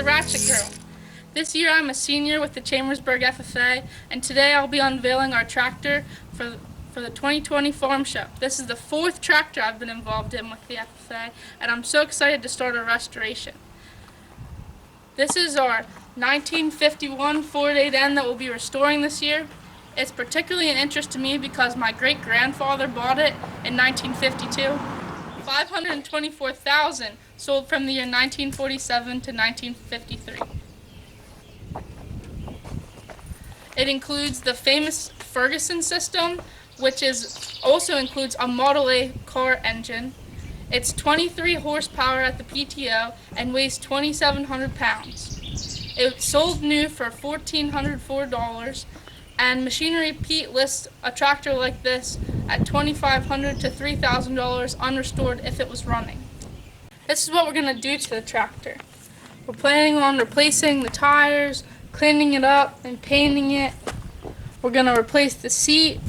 the Ratchet Girl. This year I'm a senior with the Chambersburg FFA, and today I'll be unveiling our tractor for the 2020 Farm Show. This is the 4th tractor I've been involved in with the FFA, and I'm so excited to start our restoration. This is our 1951 Ford 8N that we'll be restoring this year. It's particularly an interest to me because my great-grandfather bought it in 1952. 524,000 sold from the year 1947 to 1953. It includes the famous Ferguson system, which also includes a Model A car engine. It's 23 horsepower at the PTO and weighs 2,700 pounds. It sold new for $1,404, and Machinery Pete lists a tractor like this at $2,500 to $3,000 unrestored if it was running. This is what we're going to do to the tractor. We're planning on replacing the tires, cleaning it up, and painting it. We're going to replace the seat,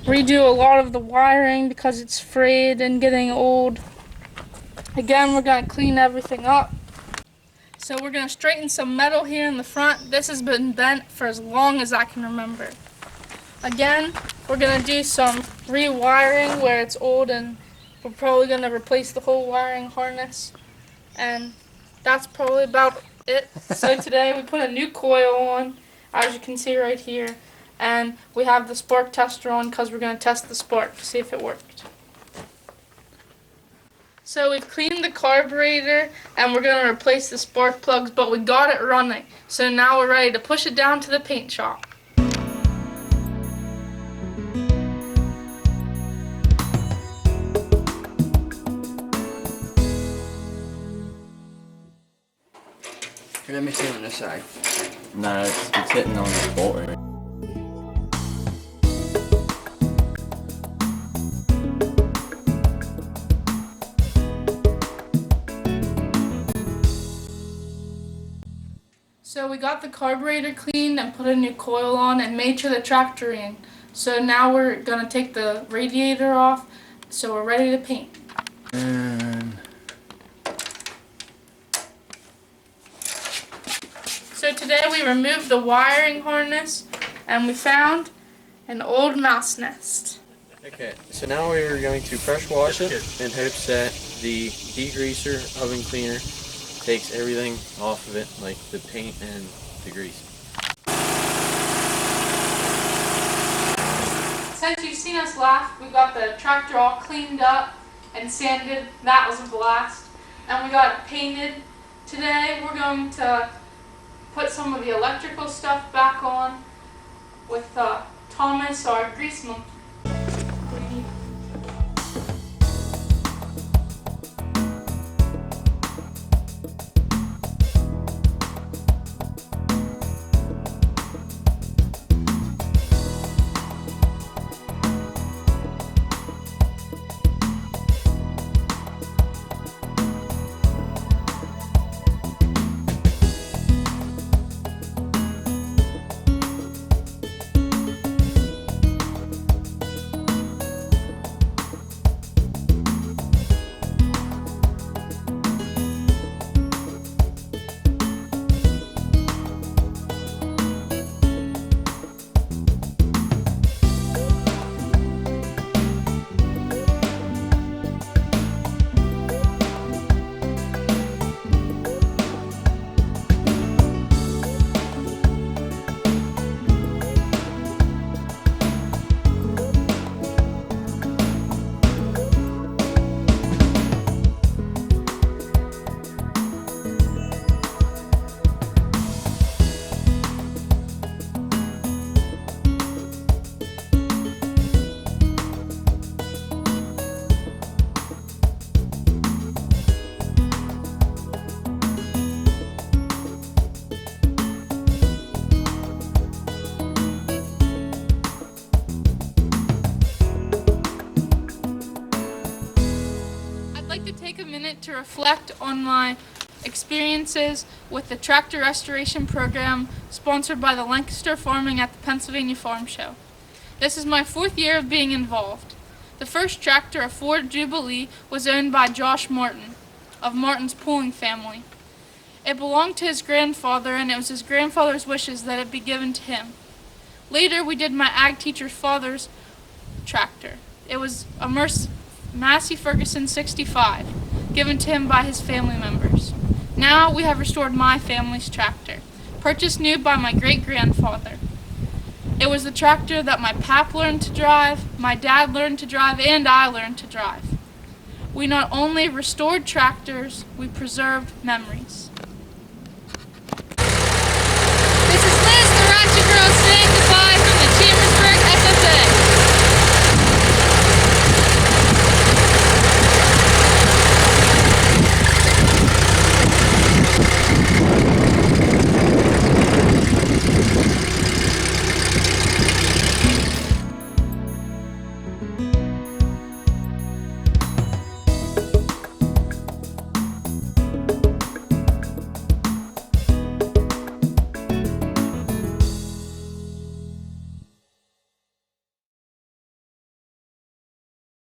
redo a lot of the wiring because it's frayed and getting old. Again, we're going to clean everything up. So we're going to straighten some metal here in the front. This has been bent for as long as I can remember. Again, we're going to do some rewiring where it's old, and we're probably going to replace the whole wiring harness. And that's probably about it. So today we put a new coil on, as you can see right here. And we have the spark tester on because we're going to test the spark to see if it worked. So we've cleaned the carburetor and we're going to replace the spark plugs, but we got it running. So now we're ready to push it down to the paint shop. Let me see on this side. No, it's sitting on the board. So we got the carburetor cleaned and put a new coil on and made sure the tractor ran. So now we're going to take the radiator off, so we're ready to paint. So today we removed the wiring harness and we found an old mouse nest. Okay, so now we're going to pressure wash it in hopes that the degreaser oven cleaner takes everything off of it, like the paint and the grease. Since you've seen us last, we got the tractor all cleaned up and sanded. That was a blast. And we got it painted. Today we're going to put some of the electrical stuff back on with Thomas, our grease monkey. Take a minute to reflect on my experiences with the tractor restoration program sponsored by the Lancaster Farming at the Pennsylvania Farm Show. This is my 4th year of being involved. The first tractor, a Ford Jubilee, was owned by Josh Martin of Martin's Pulling family. It belonged to his grandfather, and it was his grandfather's wishes that it be given to him. Later, we did my ag teacher's father's tractor. It was a Massey Ferguson 65, given to him by his family members. Now we have restored my family's tractor, purchased new by my great-grandfather. It was the tractor that my pap learned to drive, my dad learned to drive, and I learned to drive. We not only restored tractors, we preserved memories.